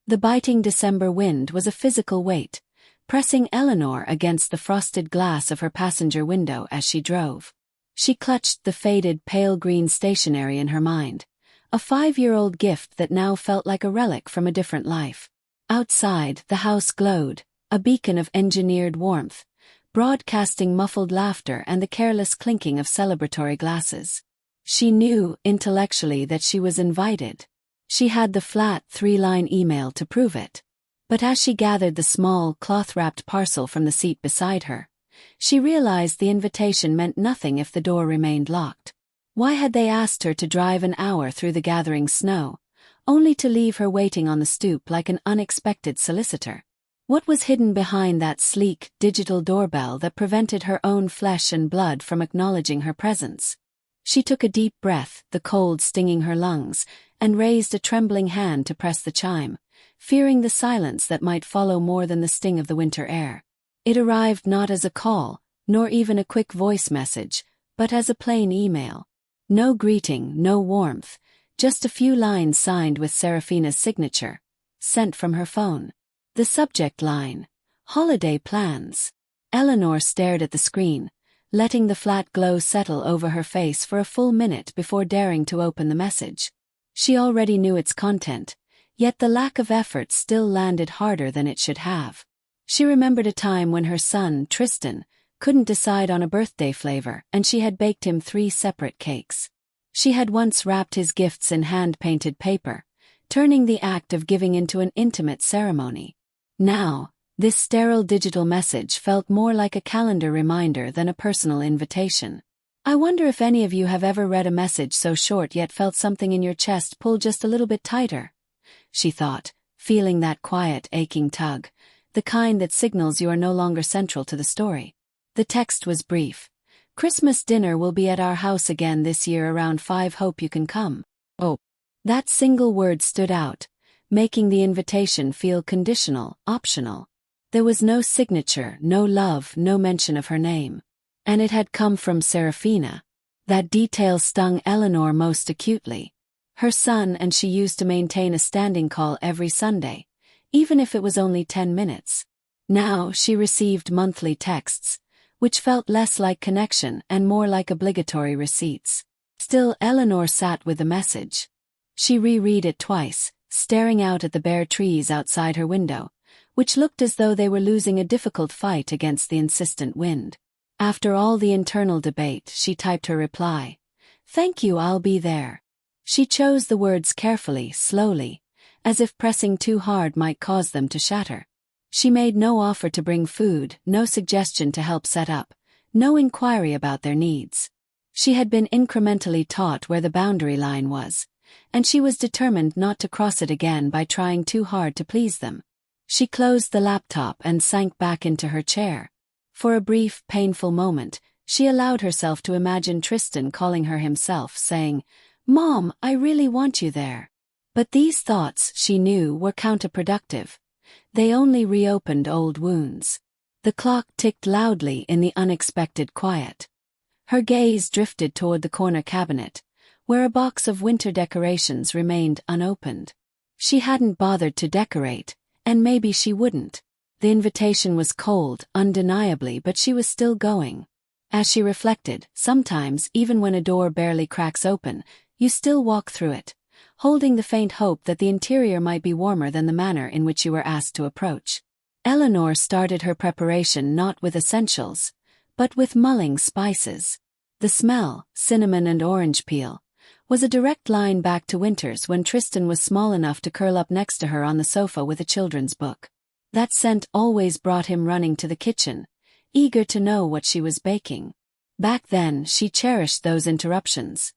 The biting December wind was a physical weight, pressing Eleanor against the frosted glass of her passenger window as she drove. She clutched the faded pale green stationery in her mind, a 5-year-old gift that now felt like a relic from a different life. Outside, the house glowed, a beacon of engineered warmth, broadcasting muffled laughter and the careless clinking of celebratory glasses. She knew, intellectually, that she was invited. She had the flat 3-line email to prove it. But as she gathered the small, cloth-wrapped parcel from the seat beside her, she realized the invitation meant nothing if the door remained locked. Why had they asked her to drive an hour through the gathering snow, only to leave her waiting on the stoop like an unexpected solicitor? What was hidden behind that sleek, digital doorbell that prevented her own flesh and blood from acknowledging her presence? She took a deep breath, the cold stinging her lungs, and raised a trembling hand to press the chime, fearing the silence that might follow more than the sting of the winter air. It arrived not as a call, nor even a quick voice message, but as a plain email. No greeting, no warmth, just a few lines signed with Serafina's signature, sent from her phone. The subject line: Holiday Plans. Eleanor stared at the screen, letting the flat glow settle over her face for a full minute before daring to open the message. She already knew its content, yet the lack of effort still landed harder than it should have. She remembered a time when her son, Tristan, couldn't decide on a birthday flavor and she had baked him 3 separate cakes. She had once wrapped his gifts in hand-painted paper, turning the act of giving into an intimate ceremony. Now, this sterile digital message felt more like a calendar reminder than a personal invitation. I wonder if any of you have ever read a message so short yet felt something in your chest pull just a little bit tighter, she thought, feeling that quiet, aching tug, the kind that signals you are no longer central to the story. The text was brief. Christmas dinner will be at our house again this year around 5. Hope you can come. Oh. That single word stood out, making the invitation feel conditional, optional. There was no signature, no love, no mention of her name. And it had come from Serafina. That detail stung Eleanor most acutely. Her son and she used to maintain a standing call every Sunday, even if it was only 10 minutes. Now she received monthly texts, which felt less like connection and more like obligatory receipts. Still, Eleanor sat with the message. She reread it twice, staring out at the bare trees outside her window, which looked as though they were losing a difficult fight against the insistent wind. After all the internal debate, she typed her reply. "Thank you, I'll be there." She chose the words carefully, slowly, as if pressing too hard might cause them to shatter. She made no offer to bring food, no suggestion to help set up, no inquiry about their needs. She had been incrementally taught where the boundary line was, and she was determined not to cross it again by trying too hard to please them. She closed the laptop and sank back into her chair. For a brief, painful moment, she allowed herself to imagine Tristan calling her himself, saying, "Mom, I really want you there." But these thoughts, she knew, were counterproductive. They only reopened old wounds. The clock ticked loudly in the unexpected quiet. Her gaze drifted toward the corner cabinet, where a box of winter decorations remained unopened. She hadn't bothered to decorate, and maybe she wouldn't. The invitation was cold, undeniably, but she was still going. As she reflected, sometimes, even when a door barely cracks open, you still walk through it, holding the faint hope that the interior might be warmer than the manner in which you were asked to approach. Eleanor started her preparation not with essentials, but with mulling spices. The smell, cinnamon and orange peel, was a direct line back to winters when Tristan was small enough to curl up next to her on the sofa with a children's book. That scent always brought him running to the kitchen, eager to know what she was baking. Back then, she cherished those interruptions.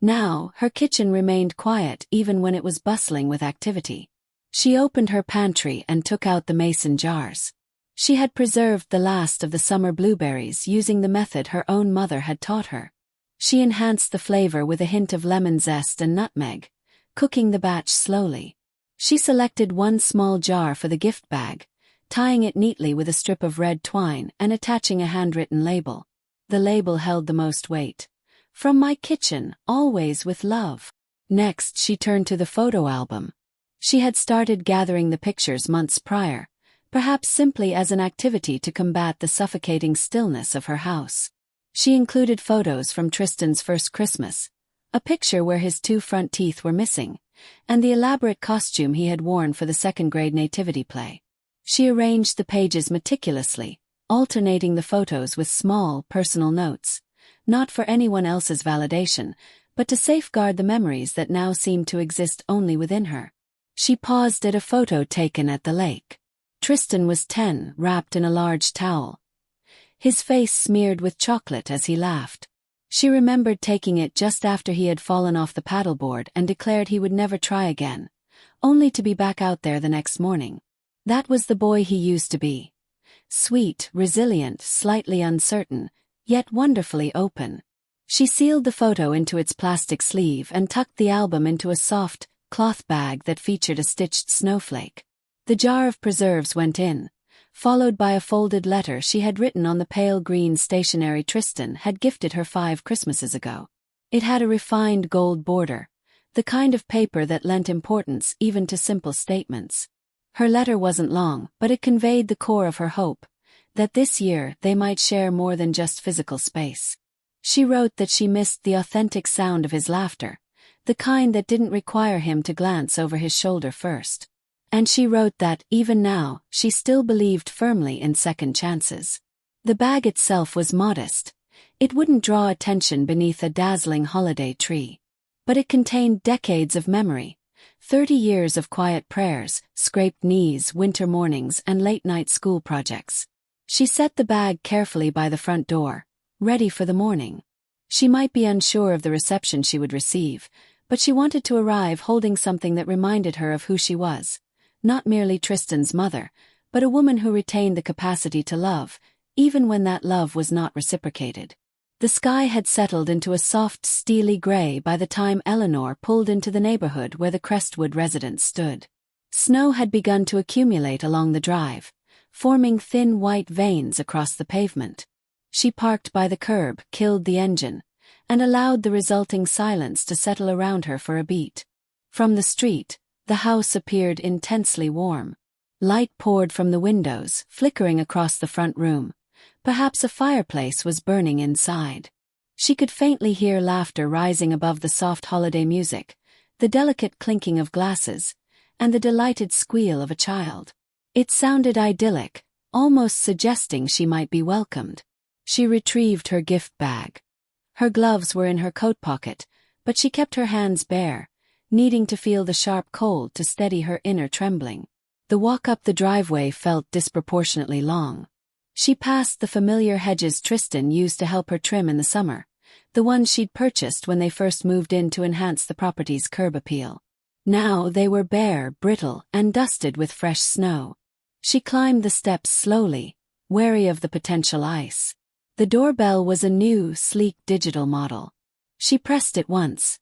Now, her kitchen remained quiet even when it was bustling with activity. She opened her pantry and took out the mason jars. She had preserved the last of the summer blueberries using the method her own mother had taught her. She enhanced the flavor with a hint of lemon zest and nutmeg, cooking the batch slowly. She selected one small jar for the gift bag, tying it neatly with a strip of red twine and attaching a handwritten label. The label held the most weight. "From my kitchen, always with love." Next, she turned to the photo album. She had started gathering the pictures months prior, perhaps simply as an activity to combat the suffocating stillness of her house. She included photos from Tristan's first Christmas, a picture where his 2 front teeth were missing, and the elaborate costume he had worn for the second-grade nativity play. She arranged the pages meticulously, alternating the photos with small, personal notes, not for anyone else's validation, but to safeguard the memories that now seemed to exist only within her. She paused at a photo taken at the lake. Tristan was 10, wrapped in a large towel, his face smeared with chocolate as he laughed. She remembered taking it just after he had fallen off the paddleboard and declared he would never try again, only to be back out there the next morning. That was the boy he used to be. Sweet, resilient, slightly uncertain, yet wonderfully open. She sealed the photo into its plastic sleeve and tucked the album into a soft, cloth bag that featured a stitched snowflake. The jar of preserves went in, followed by a folded letter she had written on the pale green stationery Tristan had gifted her 5 Christmases ago. It had a refined gold border, the kind of paper that lent importance even to simple statements. Her letter wasn't long, but it conveyed the core of her hope, that this year they might share more than just physical space. She wrote that she missed the authentic sound of his laughter, the kind that didn't require him to glance over his shoulder first. And she wrote that, even now, she still believed firmly in second chances. The bag itself was modest. It wouldn't draw attention beneath a dazzling holiday tree. But it contained decades of memory, 30 years of quiet prayers, scraped knees, winter mornings, and late-night school projects. She set the bag carefully by the front door, ready for the morning. She might be unsure of the reception she would receive, but she wanted to arrive holding something that reminded her of who she was. Not merely Tristan's mother, but a woman who retained the capacity to love, even when that love was not reciprocated. The sky had settled into a soft, steely gray by the time Eleanor pulled into the neighborhood where the Crestwood residence stood. Snow had begun to accumulate along the drive, forming thin white veins across the pavement. She parked by the curb, killed the engine, and allowed the resulting silence to settle around her for a beat. From the street, the house appeared intensely warm. Light poured from the windows, flickering across the front room. Perhaps a fireplace was burning inside. She could faintly hear laughter rising above the soft holiday music, the delicate clinking of glasses, and the delighted squeal of a child. It sounded idyllic, almost suggesting she might be welcomed. She retrieved her gift bag. Her gloves were in her coat pocket, but she kept her hands bare, needing to feel the sharp cold to steady her inner trembling. The walk up the driveway felt disproportionately long. She passed the familiar hedges Tristan used to help her trim in the summer, the ones she'd purchased when they first moved in to enhance the property's curb appeal. Now they were bare, brittle, and dusted with fresh snow. She climbed the steps slowly, wary of the potential ice. The doorbell was a new, sleek digital model. She pressed it once.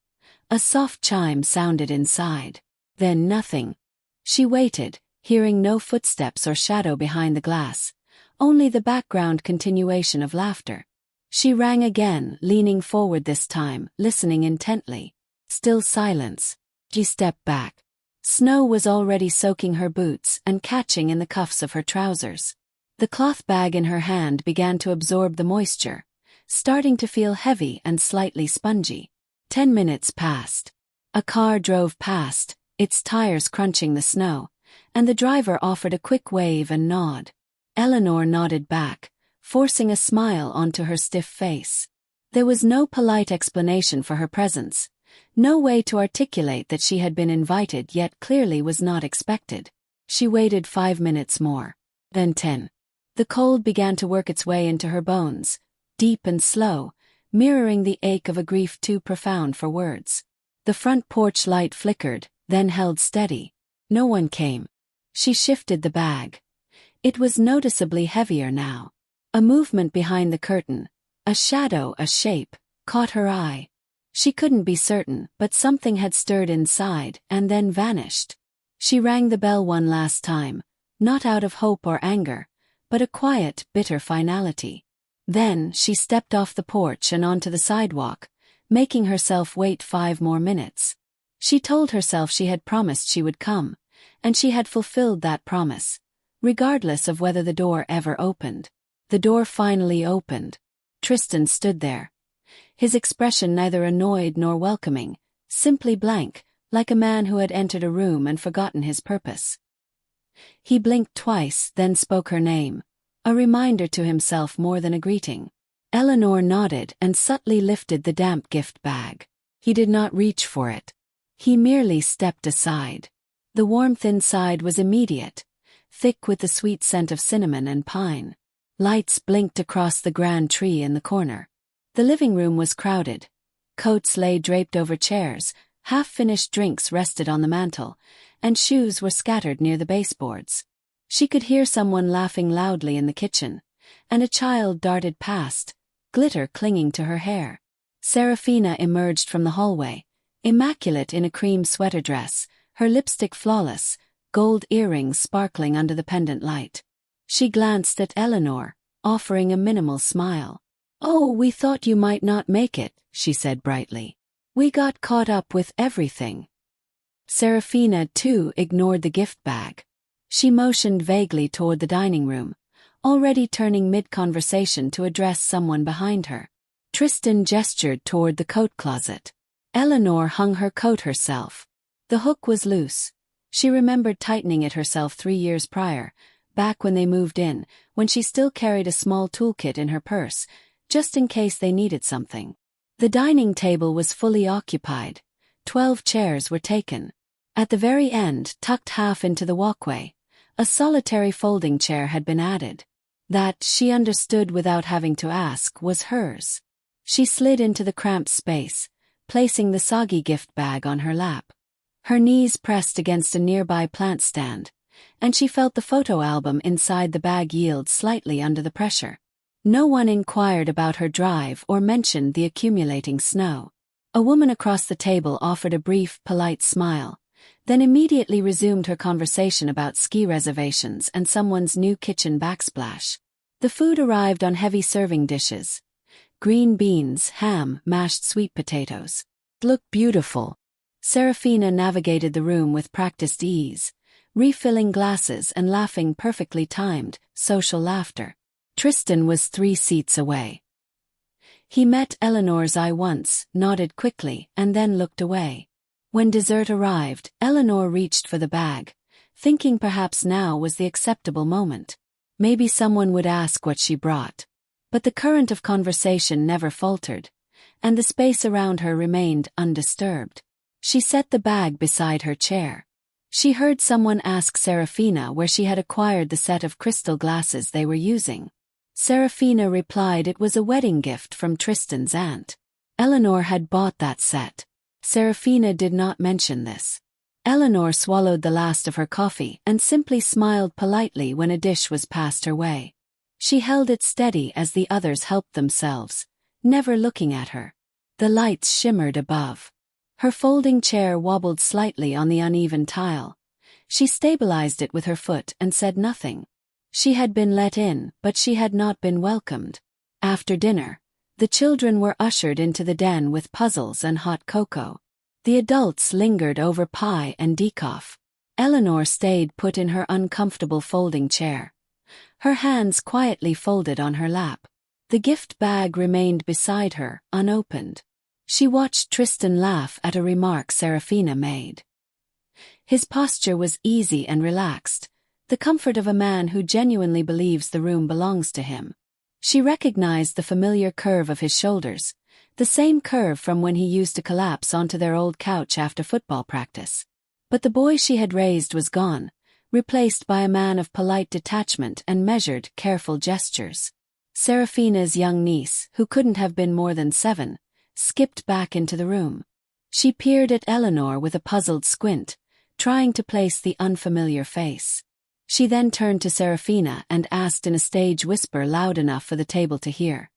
A soft chime sounded inside. Then nothing. She waited, hearing no footsteps or shadow behind the glass, only the background continuation of laughter. She rang again, leaning forward this time, listening intently. Still silence. She stepped back. Snow was already soaking her boots and catching in the cuffs of her trousers. The cloth bag in her hand began to absorb the moisture, starting to feel heavy and slightly spongy. 10 minutes passed. A car drove past, its tires crunching the snow, and the driver offered a quick wave and nod. Eleanor nodded back, forcing a smile onto her stiff face. There was no polite explanation for her presence, no way to articulate that she had been invited yet clearly was not expected. She waited 5 minutes more. Then 10. The cold began to work its way into her bones, deep and slow, mirroring the ache of a grief too profound for words. The front porch light flickered, then held steady. No one came. She shifted the bag. It was noticeably heavier now. A movement behind the curtain, a shadow, a shape, caught her eye. She couldn't be certain, but something had stirred inside and then vanished. She rang the bell one last time, not out of hope or anger, but a quiet, bitter finality. Then she stepped off the porch and onto the sidewalk, making herself wait 5 more minutes. She told herself she had promised she would come, and she had fulfilled that promise, regardless of whether the door ever opened. The door finally opened. Tristan stood there, his expression neither annoyed nor welcoming, simply blank, like a man who had entered a room and forgotten his purpose. He blinked twice, then spoke her name, a reminder to himself more than a greeting. Eleanor nodded and subtly lifted the damp gift bag. He did not reach for it. He merely stepped aside. The warmth inside was immediate, thick with the sweet scent of cinnamon and pine. Lights blinked across the grand tree in the corner. The living room was crowded. Coats lay draped over chairs, half-finished drinks rested on the mantel, and shoes were scattered near the baseboards. She could hear someone laughing loudly in the kitchen, and a child darted past, glitter clinging to her hair. Serafina emerged from the hallway, immaculate in a cream sweater dress, her lipstick flawless, gold earrings sparkling under the pendant light. She glanced at Eleanor, offering a minimal smile. "Oh, we thought you might not make it," she said brightly. "We got caught up with everything." Serafina, too, ignored the gift bag. She motioned vaguely toward the dining room, already turning mid-conversation to address someone behind her. Tristan gestured toward the coat closet. Eleanor hung her coat herself. The hook was loose. She remembered tightening it herself 3 years prior, back when they moved in, when she still carried a small toolkit in her purse, just in case they needed something. The dining table was fully occupied. 12 chairs were taken. At the very end, tucked half into the walkway, a solitary folding chair had been added. That, she understood without having to ask, was hers. She slid into the cramped space, placing the soggy gift bag on her lap. Her knees pressed against a nearby plant stand, and she felt the photo album inside the bag yield slightly under the pressure. No one inquired about her drive or mentioned the accumulating snow. A woman across the table offered a brief, polite smile, then immediately resumed her conversation about ski reservations and someone's new kitchen backsplash. The food arrived on heavy serving dishes. Green beans, ham, mashed sweet potatoes. It looked beautiful. Serafina navigated the room with practiced ease, refilling glasses and laughing perfectly timed, social laughter. Tristan was 3 seats away. He met Eleanor's eye once, nodded quickly, and then looked away. When dessert arrived, Eleanor reached for the bag, thinking perhaps now was the acceptable moment. Maybe someone would ask what she brought. But the current of conversation never faltered, and the space around her remained undisturbed. She set the bag beside her chair. She heard someone ask Serafina where she had acquired the set of crystal glasses they were using. Serafina replied it was a wedding gift from Tristan's aunt. Eleanor had bought that set. Serafina did not mention this. Eleanor swallowed the last of her coffee and simply smiled politely when a dish was passed her way. She held it steady as the others helped themselves, never looking at her. The lights shimmered above. Her folding chair wobbled slightly on the uneven tile. She stabilized it with her foot and said nothing. She had been let in, but she had not been welcomed. After dinner, the children were ushered into the den with puzzles and hot cocoa. The adults lingered over pie and decaf. Eleanor stayed put in her uncomfortable folding chair, her hands quietly folded on her lap. The gift bag remained beside her, unopened. She watched Tristan laugh at a remark Serafina made. His posture was easy and relaxed, the comfort of a man who genuinely believes the room belongs to him. She recognized the familiar curve of his shoulders, the same curve from when he used to collapse onto their old couch after football practice. But the boy she had raised was gone, replaced by a man of polite detachment and measured, careful gestures. Serafina's young niece, who couldn't have been more than 7, skipped back into the room. She peered at Eleanor with a puzzled squint, trying to place the unfamiliar face. She then turned to Serafina and asked in a stage whisper loud enough for the table to hear,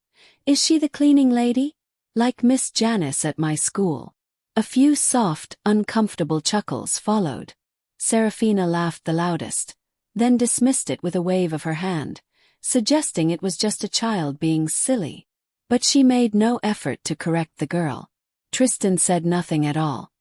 "Is she the cleaning lady? Like Miss Janice at my school?" A few soft, uncomfortable chuckles followed. Serafina laughed the loudest, then dismissed it with a wave of her hand, suggesting it was just a child being silly. But she made no effort to correct the girl. Tristan said nothing at all.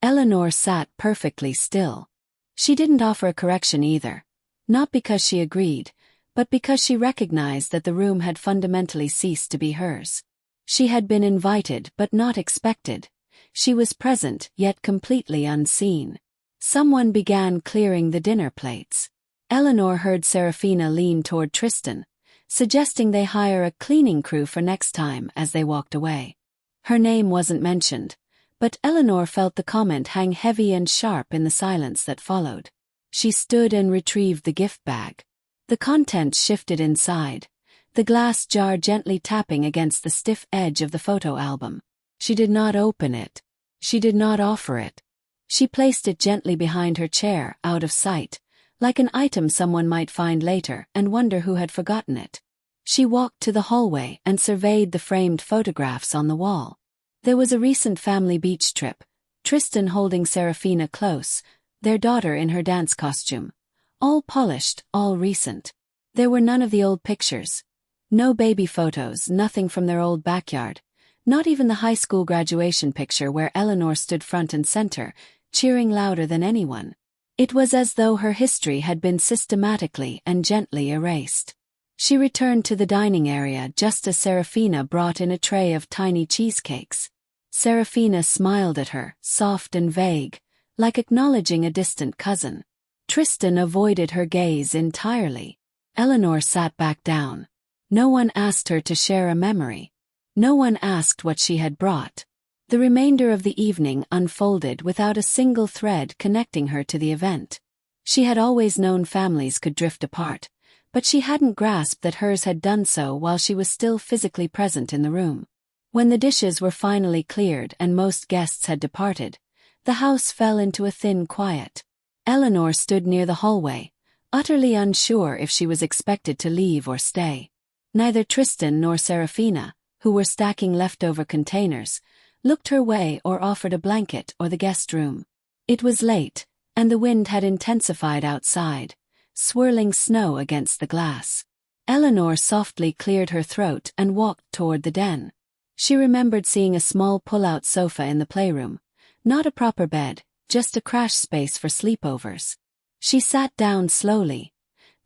Eleanor sat perfectly still. She didn't offer a correction either. Not because she agreed, but because she recognized that the room had fundamentally ceased to be hers. She had been invited but not expected. She was present yet completely unseen. Someone began clearing the dinner plates. Eleanor heard Serafina lean toward Tristan, suggesting they hire a cleaning crew for next time as they walked away. Her name wasn't mentioned, but Eleanor felt the comment hang heavy and sharp in the silence that followed. She stood and retrieved the gift bag. The contents shifted inside, the glass jar gently tapping against the stiff edge of the photo album. She did not open it. She did not offer it. She placed it gently behind her chair, out of sight, like an item someone might find later and wonder who had forgotten it. She walked to the hallway and surveyed the framed photographs on the wall. There was a recent family beach trip, Tristan holding Serafina close, their daughter in her dance costume. All polished, all recent. There were none of the old pictures. No baby photos, nothing from their old backyard. Not even the high school graduation picture where Eleanor stood front and center, cheering louder than anyone. It was as though her history had been systematically and gently erased. She returned to the dining area just as Serafina brought in a tray of tiny cheesecakes. Serafina smiled at her, soft and vague, like acknowledging a distant cousin. Tristan avoided her gaze entirely. Eleanor sat back down. No one asked her to share a memory. No one asked what she had brought. The remainder of the evening unfolded without a single thread connecting her to the event. She had always known families could drift apart, but she hadn't grasped that hers had done so while she was still physically present in the room. When the dishes were finally cleared and most guests had departed, the house fell into a thin quiet. Eleanor stood near the hallway, utterly unsure if she was expected to leave or stay. Neither Tristan nor Serafina, who were stacking leftover containers, looked her way or offered a blanket or the guest room. It was late, and the wind had intensified outside, swirling snow against the glass. Eleanor softly cleared her throat and walked toward the den. She remembered seeing a small pull-out sofa in the playroom, not a proper bed, just a crash space for sleepovers. She sat down slowly.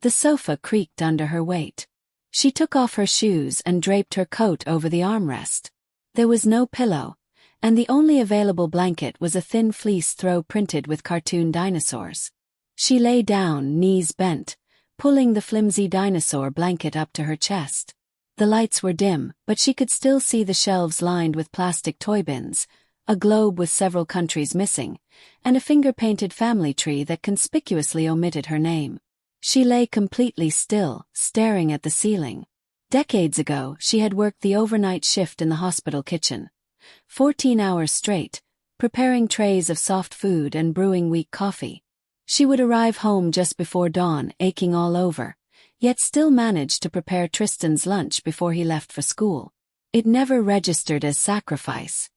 The sofa creaked under her weight. She took off her shoes and draped her coat over the armrest. There was no pillow, and the only available blanket was a thin fleece throw printed with cartoon dinosaurs. She lay down, knees bent, pulling the flimsy dinosaur blanket up to her chest. The lights were dim, but she could still see the shelves lined with plastic toy bins, a globe with several countries missing, and a finger-painted family tree that conspicuously omitted her name. She lay completely still, staring at the ceiling. Decades ago, she had worked the overnight shift in the hospital kitchen. 14 hours straight, preparing trays of soft food and brewing weak coffee. She would arrive home just before dawn, aching all over, yet still managed to prepare Tristan's lunch before he left for school. It never registered as sacrifice.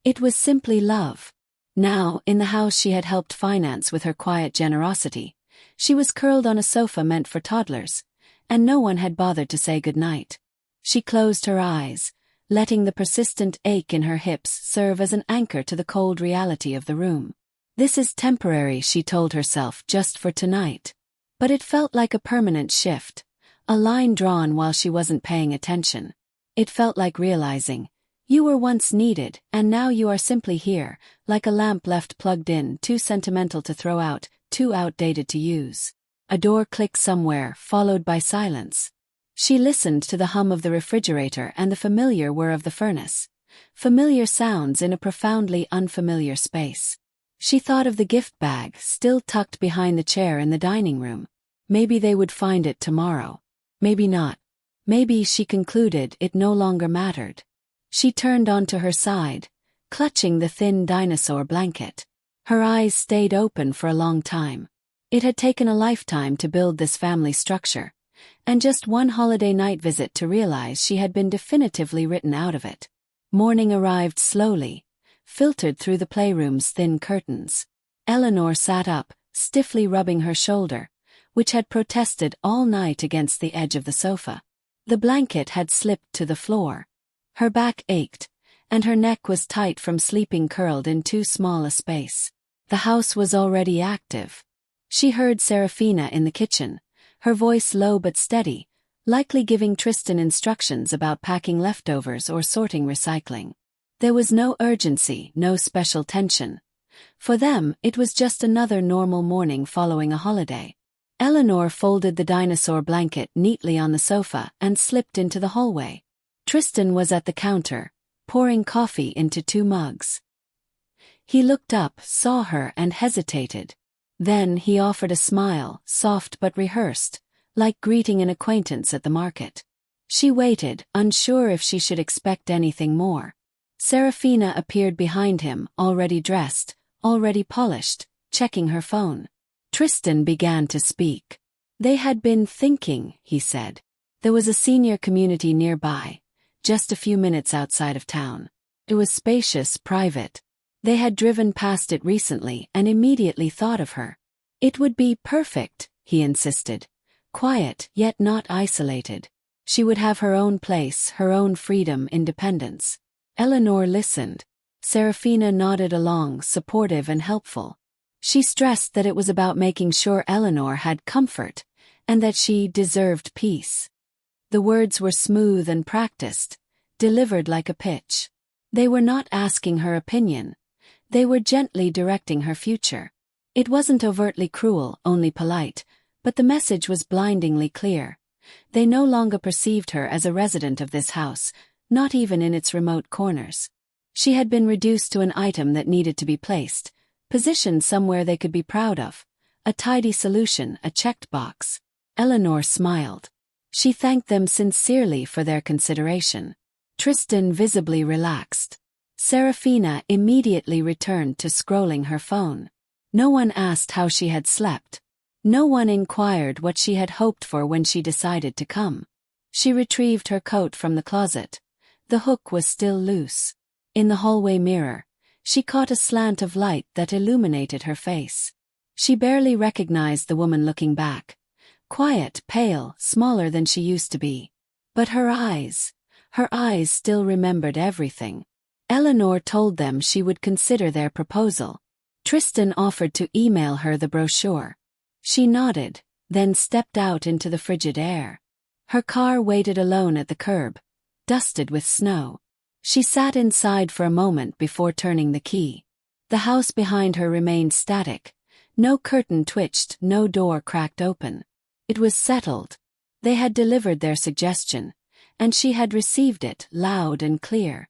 It was simply love. Now, in the house she had helped finance with her quiet generosity, she was curled on a sofa meant for toddlers, and no one had bothered to say goodnight. She closed her eyes, letting the persistent ache in her hips serve as an anchor to the cold reality of the room. This is temporary, she told herself, just for tonight. But it felt like a permanent shift, a line drawn while she wasn't paying attention. It felt like realizing, you were once needed, and now you are simply here, like a lamp left plugged in, too sentimental to throw out, too outdated to use. A door clicked somewhere, followed by silence. She listened to the hum of the refrigerator and the familiar whir of the furnace. Familiar sounds in a profoundly unfamiliar space. She thought of the gift bag, still tucked behind the chair in the dining room. Maybe they would find it tomorrow. Maybe not. Maybe, she concluded, it no longer mattered. She turned onto her side, clutching the thin dinosaur blanket. Her eyes stayed open for a long time. It had taken a lifetime to build this family structure, and just one holiday night visit to realize she had been definitively written out of it. Morning arrived slowly, filtered through the playroom's thin curtains. Eleanor sat up, stiffly rubbing her shoulder, which had protested all night against the edge of the sofa. The blanket had slipped to the floor. Her back ached, and her neck was tight from sleeping curled in too small a space. The house was already active. She heard Serafina in the kitchen, her voice low but steady, likely giving Tristan instructions about packing leftovers or sorting recycling. There was no urgency, no special tension. For them, it was just another normal morning following a holiday. Eleanor folded the dinosaur blanket neatly on the sofa and slipped into the hallway. Tristan was at the counter, pouring coffee into 2 mugs. He looked up, saw her, and hesitated. Then he offered a smile, soft but rehearsed, like greeting an acquaintance at the market. She waited, unsure if she should expect anything more. Serafina appeared behind him, already dressed, already polished, checking her phone. Tristan began to speak. They had been thinking, he said. There was a senior community nearby, just a few minutes outside of town. It was spacious, private. They had driven past it recently and immediately thought of her. It would be perfect, he insisted. Quiet, yet not isolated. She would have her own place, her own freedom, independence. Eleanor listened. Serafina nodded along, supportive and helpful. She stressed that it was about making sure Eleanor had comfort, and that she deserved peace. The words were smooth and practiced, delivered like a pitch. They were not asking her opinion. They were gently directing her future. It wasn't overtly cruel, only polite, but the message was blindingly clear. They no longer perceived her as a resident of this house, not even in its remote corners. She had been reduced to an item that needed to be placed, positioned somewhere they could be proud of. A tidy solution, a checked box. Eleanor smiled. She thanked them sincerely for their consideration. Tristan visibly relaxed. Serafina immediately returned to scrolling her phone. No one asked how she had slept. No one inquired what she had hoped for when she decided to come. She retrieved her coat from the closet. The hook was still loose. In the hallway mirror, she caught a slant of light that illuminated her face. She barely recognized the woman looking back. Quiet, pale, smaller than she used to be. But her eyes still remembered everything. Eleanor told them she would consider their proposal. Tristan offered to email her the brochure. She nodded, then stepped out into the frigid air. Her car waited alone at the curb, dusted with snow. She sat inside for a moment before turning the key. The house behind her remained static. No curtain twitched, no door cracked open. It was settled. They had delivered their suggestion, and she had received it, loud and clear.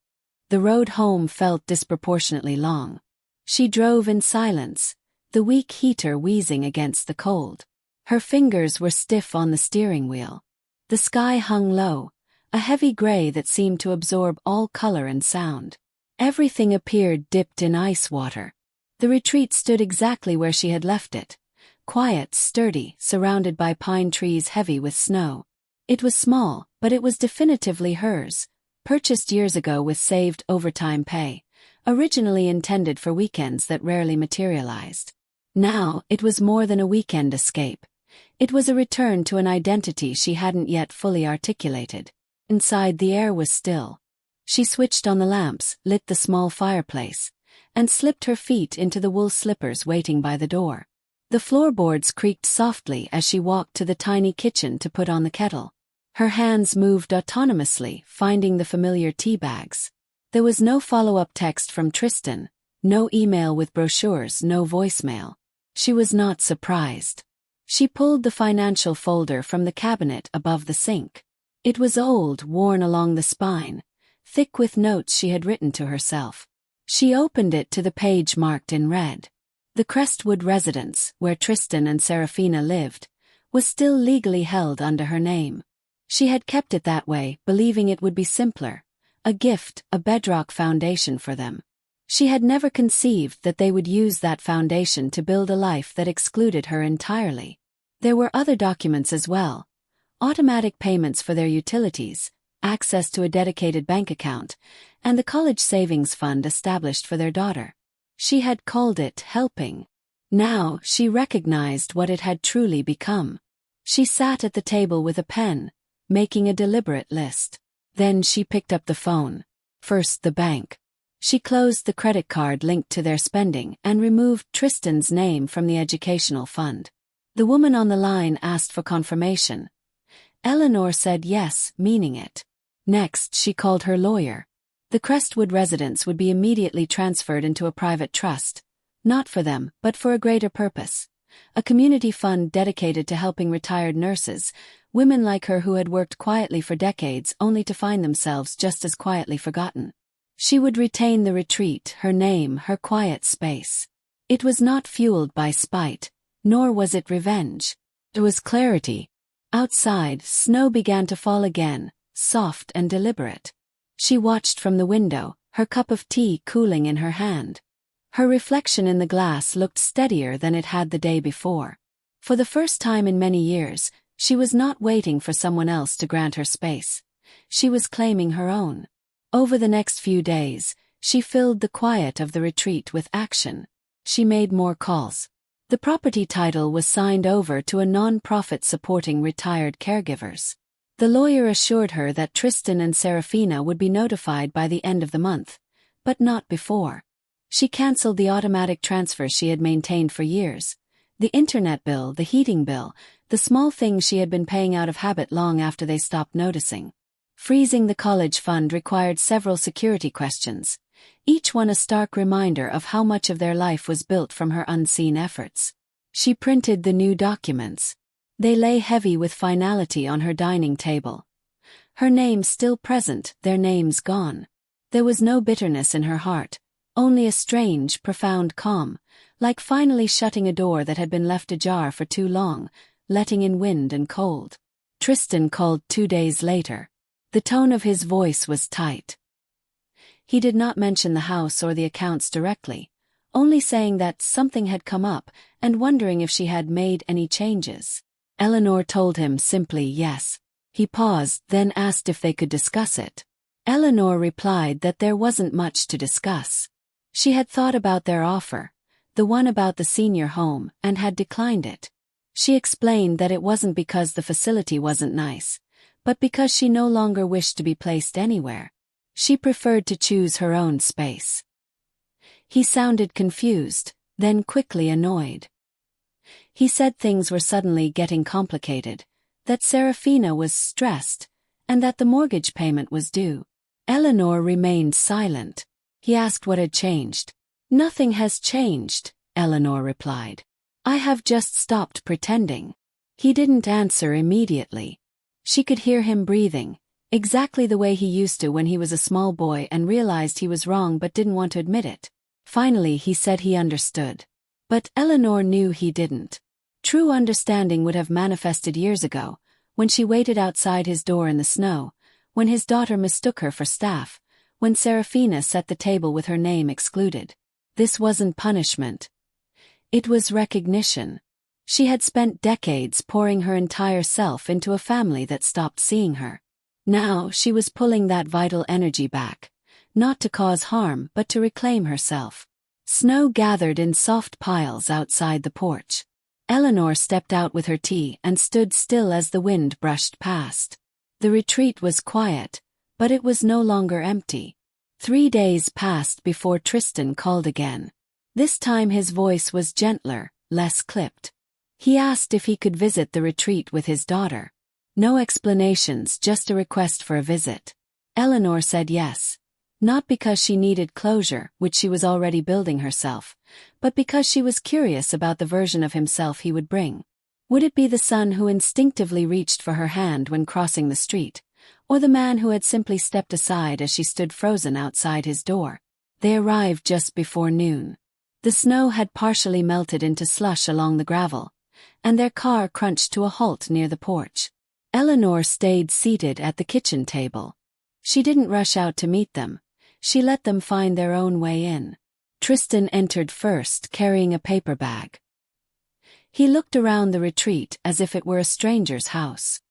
The road home felt disproportionately long. She drove in silence, the weak heater wheezing against the cold. Her fingers were stiff on the steering wheel. The sky hung low, a heavy gray that seemed to absorb all color and sound. Everything appeared dipped in ice water. The retreat stood exactly where she had left it. Quiet, sturdy, surrounded by pine trees heavy with snow. It was small, but it was definitively hers, purchased years ago with saved overtime pay, originally intended for weekends that rarely materialized. Now, it was more than a weekend escape. It was a return to an identity she hadn't yet fully articulated. Inside, the air was still. She switched on the lamps, lit the small fireplace, and slipped her feet into the wool slippers waiting by the door. The floorboards creaked softly as she walked to the tiny kitchen to put on the kettle. Her hands moved autonomously, finding the familiar tea bags. There was no follow-up text from Tristan, no email with brochures, no voicemail. She was not surprised. She pulled the financial folder from the cabinet above the sink. It was old, worn along the spine, thick with notes she had written to herself. She opened it to the page marked in red. The Crestwood residence, where Tristan and Serafina lived, was still legally held under her name. She had kept it that way, believing it would be simpler, a gift, a bedrock foundation for them. She had never conceived that they would use that foundation to build a life that excluded her entirely. There were other documents as well. Automatic payments for their utilities, access to a dedicated bank account, and the college savings fund established for their daughter. She had called it helping. Now she recognized what it had truly become. She sat at the table with a pen, making a deliberate list. Then she picked up the phone. First, the bank. She closed the credit card linked to their spending and removed Tristan's name from the educational fund. The woman on the line asked for confirmation. Eleanor said yes, meaning it. Next, she called her lawyer. The Crestwood residence would be immediately transferred into a private trust, not for them, but for a greater purpose. A community fund dedicated to helping retired nurses, women like her who had worked quietly for decades only to find themselves just as quietly forgotten. She would retain the retreat, her name, her quiet space. It was not fueled by spite, nor was it revenge. It was clarity. Outside, snow began to fall again, soft and deliberate. She watched from the window, her cup of tea cooling in her hand. Her reflection in the glass looked steadier than it had the day before. For the first time in many years, she was not waiting for someone else to grant her space. She was claiming her own. Over the next few days, she filled the quiet of the retreat with action. She made more calls. The property title was signed over to a non-profit supporting retired caregivers. The lawyer assured her that Tristan and Serafina would be notified by the end of the month, but not before. She cancelled the automatic transfers she had maintained for years. The internet bill, the heating bill, the small things she had been paying out of habit long after they stopped noticing. Freezing the college fund required several security questions, each one a stark reminder of how much of their life was built from her unseen efforts. She printed the new documents. They lay heavy with finality on her dining table. Her name still present, their names gone. There was no bitterness in her heart, only a strange, profound calm, like finally shutting a door that had been left ajar for too long, letting in wind and cold. Tristan called 2 days later. The tone of his voice was tight. He did not mention the house or the accounts directly, only saying that something had come up and wondering if she had made any changes. Eleanor told him simply yes. He paused, then asked if they could discuss it. Eleanor replied that there wasn't much to discuss. She had thought about their offer, the one about the senior home, and had declined it. She explained that it wasn't because the facility wasn't nice, but because she no longer wished to be placed anywhere. She preferred to choose her own space. He sounded confused, then quickly annoyed. He said things were suddenly getting complicated, that Serafina was stressed, and that the mortgage payment was due. Eleanor remained silent. He asked what had changed. "Nothing has changed," Eleanor replied. "I have just stopped pretending." He didn't answer immediately. She could hear him breathing, exactly the way he used to when he was a small boy and realized he was wrong but didn't want to admit it. Finally he said he understood. But Eleanor knew he didn't. True understanding would have manifested years ago, when she waited outside his door in the snow, when his daughter mistook her for staff, when Serafina set the table with her name excluded. This wasn't punishment. It was recognition. She had spent decades pouring her entire self into a family that stopped seeing her. Now she was pulling that vital energy back, not to cause harm but to reclaim herself. Snow gathered in soft piles outside the porch. Eleanor stepped out with her tea and stood still as the wind brushed past. The retreat was quiet, but it was no longer empty. 3 days passed before Tristan called again. This time his voice was gentler, less clipped. He asked if he could visit the retreat with his daughter. No explanations, just a request for a visit. Eleanor said yes. Not because she needed closure, which she was already building herself, but because she was curious about the version of himself he would bring. Would it be the son who instinctively reached for her hand when crossing the street, or the man who had simply stepped aside as she stood frozen outside his door? They arrived just before noon. The snow had partially melted into slush along the gravel, and their car crunched to a halt near the porch. Eleanor stayed seated at the kitchen table. She didn't rush out to meet them. She let them find their own way in. Tristan entered first, carrying a paper bag. He looked around the retreat as if it were a stranger's house.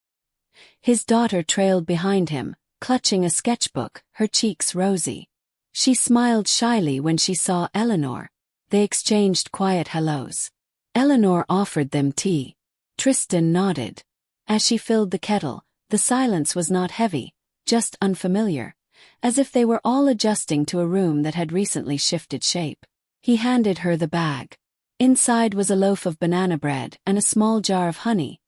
His daughter trailed behind him, clutching a sketchbook, her cheeks rosy. She smiled shyly when she saw Eleanor. They exchanged quiet hellos. Eleanor offered them tea. Tristan nodded. As she filled the kettle, the silence was not heavy, just unfamiliar, as if they were all adjusting to a room that had recently shifted shape. He handed her the bag. Inside was a loaf of banana bread and a small jar of honey,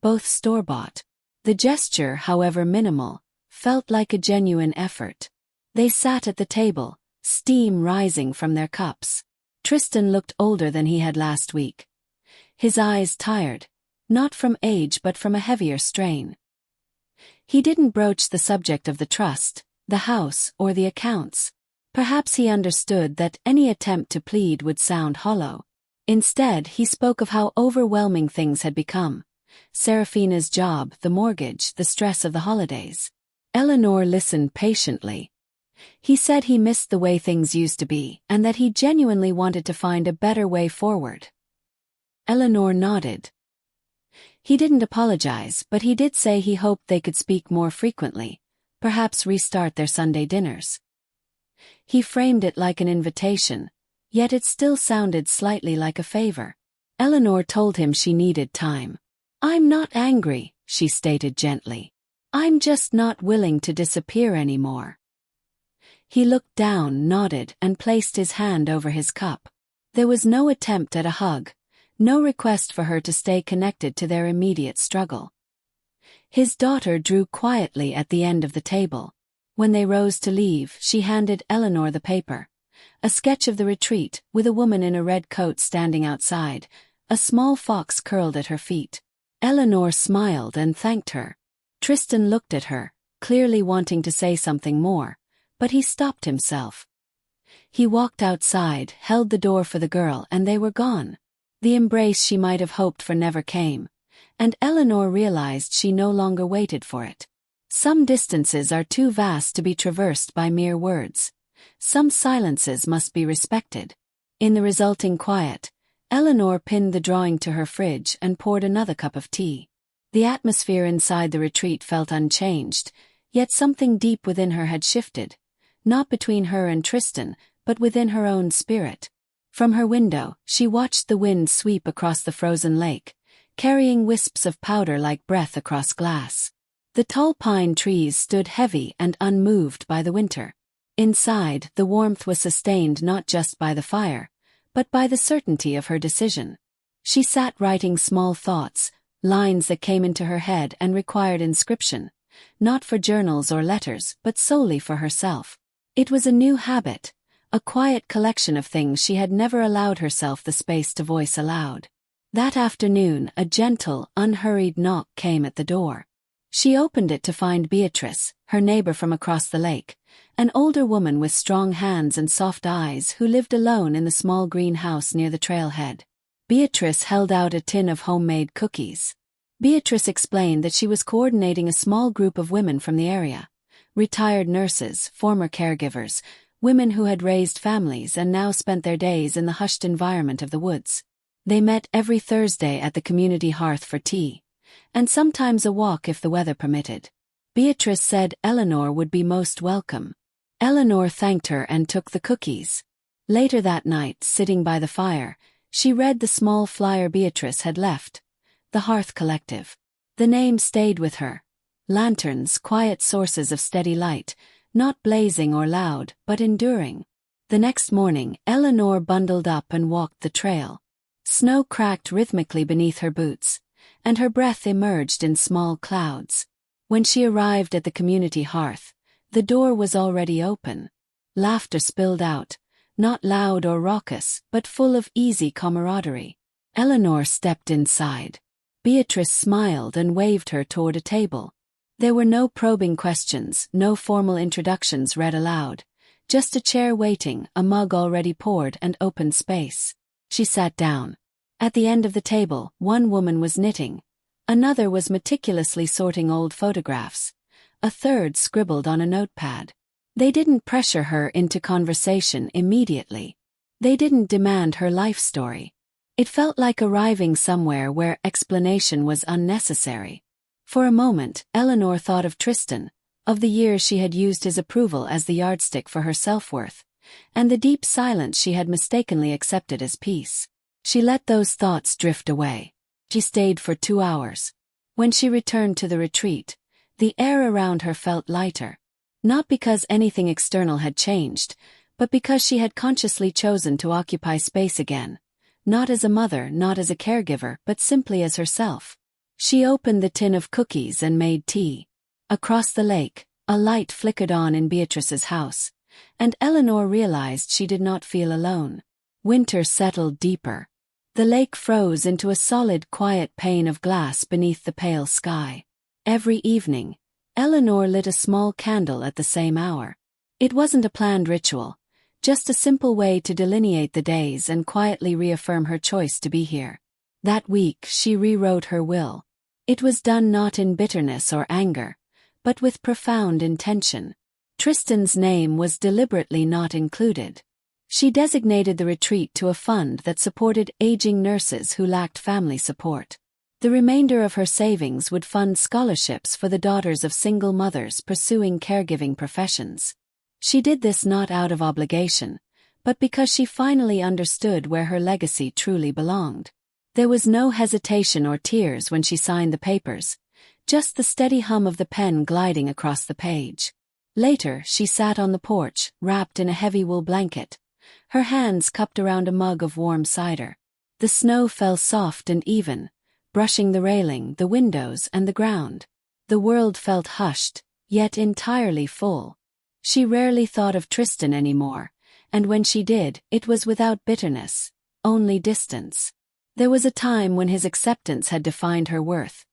both store-bought. The gesture, however minimal, felt like a genuine effort. They sat at the table, steam rising from their cups. Tristan looked older than he had last week. His eyes tired, not from age but from a heavier strain. He didn't broach the subject of the trust, the house, or the accounts. Perhaps he understood that any attempt to plead would sound hollow. Instead, he spoke of how overwhelming things had become. Serafina's job, the mortgage, the stress of the holidays. Eleanor listened patiently. He said he missed the way things used to be, and that he genuinely wanted to find a better way forward. Eleanor nodded. He didn't apologize, but he did say he hoped they could speak more frequently, perhaps restart their Sunday dinners. He framed it like an invitation, yet it still sounded slightly like a favor. Eleanor told him she needed time. "I'm not angry," she stated gently. "I'm just not willing to disappear anymore." He looked down, nodded, and placed his hand over his cup. There was no attempt at a hug, no request for her to stay connected to their immediate struggle. His daughter drew quietly at the end of the table. When they rose to leave, she handed Eleanor the paper. A sketch of the retreat, with a woman in a red coat standing outside, a small fox curled at her feet. Eleanor smiled and thanked her. Tristan looked at her, clearly wanting to say something more, but he stopped himself. He walked outside, held the door for the girl, and they were gone. The embrace she might have hoped for never came, and Eleanor realized she no longer waited for it. Some distances are too vast to be traversed by mere words. Some silences must be respected. In the resulting quiet, Eleanor pinned the drawing to her fridge and poured another cup of tea. The atmosphere inside the retreat felt unchanged, yet something deep within her had shifted, not between her and Tristan, but within her own spirit. From her window, she watched the wind sweep across the frozen lake, carrying wisps of powder like breath across glass. The tall pine trees stood heavy and unmoved by the winter. Inside, the warmth was sustained not just by the fire, but by the certainty of her decision. She sat writing small thoughts, lines that came into her head and required inscription, not for journals or letters, but solely for herself. It was a new habit, a quiet collection of things she had never allowed herself the space to voice aloud. That afternoon, a gentle, unhurried knock came at the door. She opened it to find Beatrice, her neighbor from across the lake, an older woman with strong hands and soft eyes who lived alone in the small green house near the trailhead. Beatrice held out a tin of homemade cookies. Beatrice explained that she was coordinating a small group of women from the area, retired nurses, former caregivers, women who had raised families and now spent their days in the hushed environment of the woods. They met every Thursday at the community hearth for tea, and sometimes a walk if the weather permitted. Beatrice said Eleanor would be most welcome. Eleanor thanked her and took the cookies. Later that night, sitting by the fire, she read the small flyer Beatrice had left, the Hearth Collective. The name stayed with her. Lanterns, quiet sources of steady light, not blazing or loud, but enduring. The next morning, Eleanor bundled up and walked the trail. Snow cracked rhythmically beneath her boots, and her breath emerged in small clouds. When she arrived at the community hearth, the door was already open. Laughter spilled out, not loud or raucous, but full of easy camaraderie. Eleanor stepped inside. Beatrice smiled and waved her toward a table. There were no probing questions, no formal introductions read aloud, just a chair waiting, a mug already poured, and open space. She sat down. At the end of the table, one woman was knitting, another was meticulously sorting old photographs, a third scribbled on a notepad. They didn't pressure her into conversation immediately. They didn't demand her life story. It felt like arriving somewhere where explanation was unnecessary. For a moment, Eleanor thought of Tristan, of the years she had used his approval as the yardstick for her self-worth, and the deep silence she had mistakenly accepted as peace. She let those thoughts drift away. She stayed for 2 hours. When she returned to the retreat, the air around her felt lighter. Not because anything external had changed, but because she had consciously chosen to occupy space again. Not as a mother, not as a caregiver, but simply as herself. She opened the tin of cookies and made tea. Across the lake, a light flickered on in Beatrice's house, and Eleanor realized she did not feel alone. Winter settled deeper. The lake froze into a solid, quiet pane of glass beneath the pale sky. Every evening, Eleanor lit a small candle at the same hour. It wasn't a planned ritual, just a simple way to delineate the days and quietly reaffirm her choice to be here. That week, she rewrote her will. It was done not in bitterness or anger, but with profound intention. Tristan's name was deliberately not included. She designated the retreat to a fund that supported aging nurses who lacked family support. The remainder of her savings would fund scholarships for the daughters of single mothers pursuing caregiving professions. She did this not out of obligation, but because she finally understood where her legacy truly belonged. There was no hesitation or tears when she signed the papers, just the steady hum of the pen gliding across the page. Later, she sat on the porch, wrapped in a heavy wool blanket, her hands cupped around a mug of warm cider. The snow fell soft and even, brushing the railing, the windows, and the ground. The world felt hushed, yet entirely full. She rarely thought of Tristan anymore, and when she did, it was without bitterness, only distance. There was a time when his acceptance had defined her worth,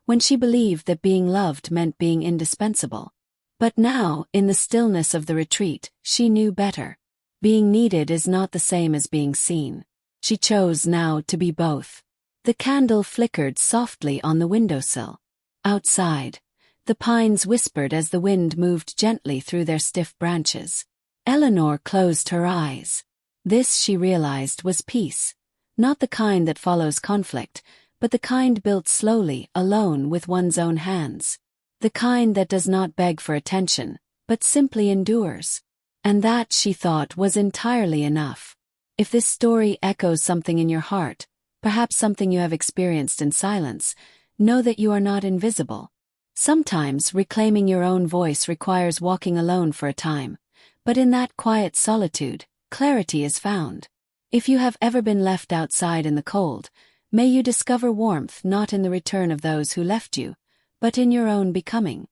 when she believed that being loved meant being indispensable. But now, in the stillness of the retreat, she knew better. Being needed is not the same as being seen. She chose now to be both. The candle flickered softly on the windowsill. Outside, the pines whispered as the wind moved gently through their stiff branches. Eleanor closed her eyes. This, she realized, was peace. Not the kind that follows conflict, but the kind built slowly, alone with one's own hands. The kind that does not beg for attention, but simply endures. And that, she thought, was entirely enough. If this story echoes something in your heart, perhaps something you have experienced in silence, know that you are not invisible. Sometimes reclaiming your own voice requires walking alone for a time, but in that quiet solitude, clarity is found. If you have ever been left outside in the cold, may you discover warmth not in the return of those who left you, but in your own becoming.